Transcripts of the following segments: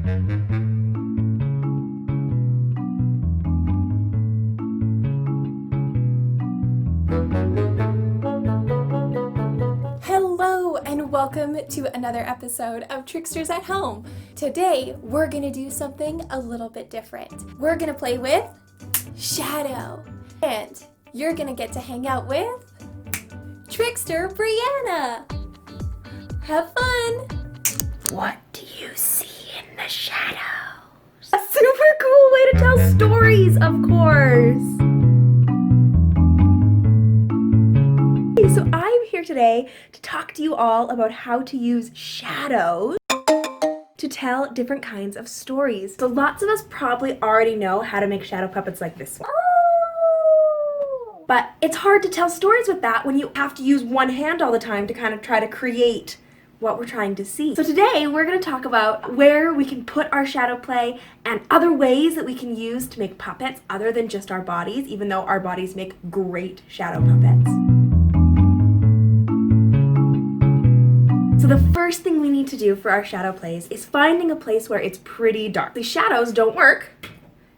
Hello and welcome to another episode of Tricksters at Home. Today we're gonna do something a little bit different. We're gonna play with Shadow, and you're gonna get to hang out with Trickster Brianna. Have fun! What do you see in the shadows? A super cool way to tell stories, of course! So I'm here today to talk to you all about how to use shadows to tell different kinds of stories. So lots of us probably already know how to make shadow puppets like this one. But it's hard to tell stories with that when you have to use one hand all the time to kind of try to create what we're trying to see. So today we're going to talk about where we can put our shadow play and other ways that we can use to make puppets other than just our bodies, even though our bodies make great shadow puppets. So the first thing we need to do for our shadow plays is finding a place where it's pretty dark. The shadows don't work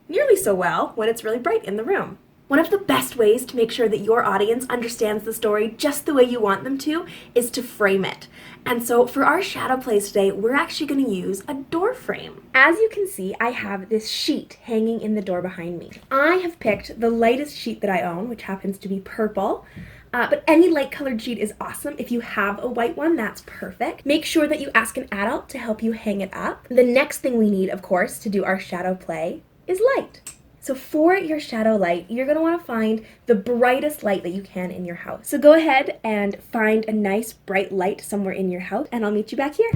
nearly so well when it's really bright in the room. One of the best ways to make sure that your audience understands the story just the way you want them to is to frame it. And so for our shadow plays today, we're actually going to use a door frame. As you can see, I have this sheet hanging in the door behind me. I have picked the lightest sheet that I own, which happens to be purple. But any light colored sheet is awesome. If you have a white one, that's perfect. Make sure that you ask an adult to help you hang it up. The next thing we need, of course, to do our shadow play is light. So for your shadow light, you're going to want to find the brightest light that you can in your house. So go ahead and find a nice bright light somewhere in your house, and I'll meet you back here.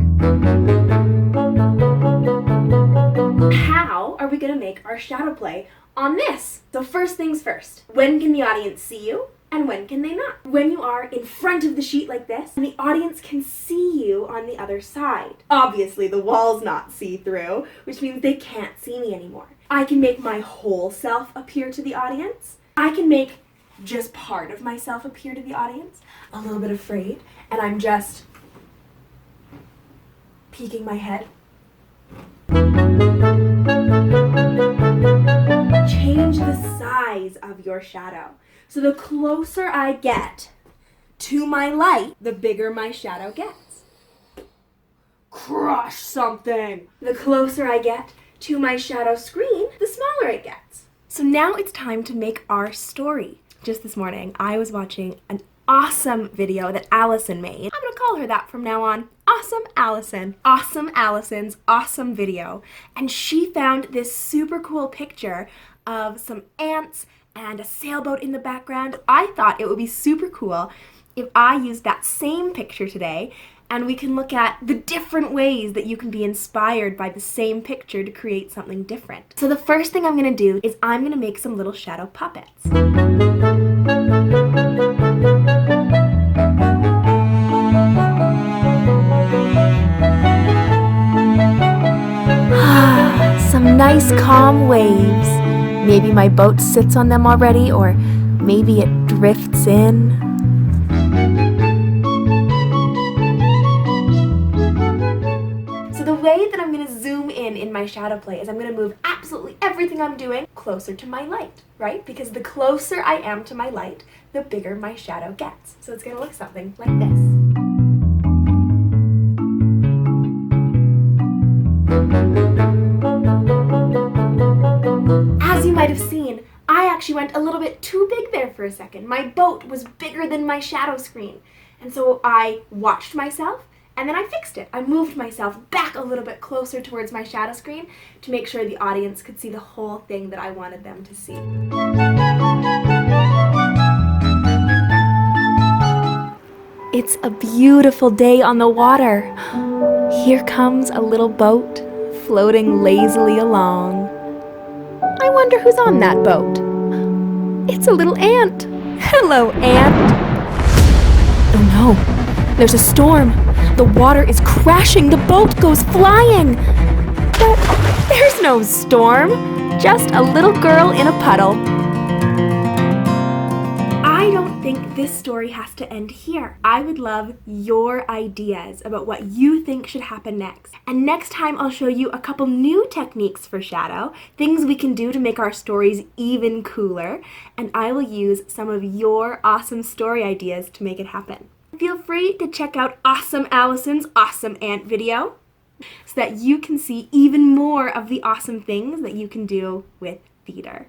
How are we going to make our shadow play on this? So first things first, when can the audience see you? And when can they not? When you are in front of the sheet like this, and the audience can see you on the other side. Obviously, the wall's not see-through, which means they can't see me anymore. I can make my whole self appear to the audience. I can make just part of myself appear to the audience, a little bit afraid, and I'm just peeking my head. Change the size of your shadow. So the closer I get to my light, the bigger my shadow gets. Crush something! The closer I get to my shadow screen, the smaller it gets. So now it's time to make our story. Just this morning, I was watching an awesome video that Allison made. I'm gonna call her that from now on. Awesome Allison. Awesome Allison's awesome video. And she found this super cool picture of some ants and a sailboat in the background. I thought it would be super cool if I used that same picture today, and we can look at the different ways that you can be inspired by the same picture to create something different. So the first thing I'm gonna do is I'm gonna make some little shadow puppets. Some nice calm waves. Maybe my boat sits on them already, or maybe it drifts in. So the way that I'm going to zoom in my shadow play is I'm going to move absolutely everything I'm doing closer to my light, right? Because the closer I am to my light, the bigger my shadow gets. So it's going to look something like this. As you might have seen, I actually went a little bit too big there for a second. My boat was bigger than my shadow screen. And so I watched myself, and then I fixed it. I moved myself back a little bit closer towards my shadow screen to make sure the audience could see the whole thing that I wanted them to see. It's a beautiful day on the water. Here comes a little boat floating lazily along. I wonder who's on that boat. It's a little ant. Hello, ant. Oh no, there's a storm. The water is crashing. The boat goes flying. But there's no storm. Just a little girl in a puddle. I don't think this story has to end here. I would love your ideas about what you think should happen next. And next time I'll show you a couple new techniques for shadow, things we can do to make our stories even cooler, and I will use some of your awesome story ideas to make it happen. Feel free to check out Awesome Allison's Awesome Ant video so that you can see even more of the awesome things that you can do with theater.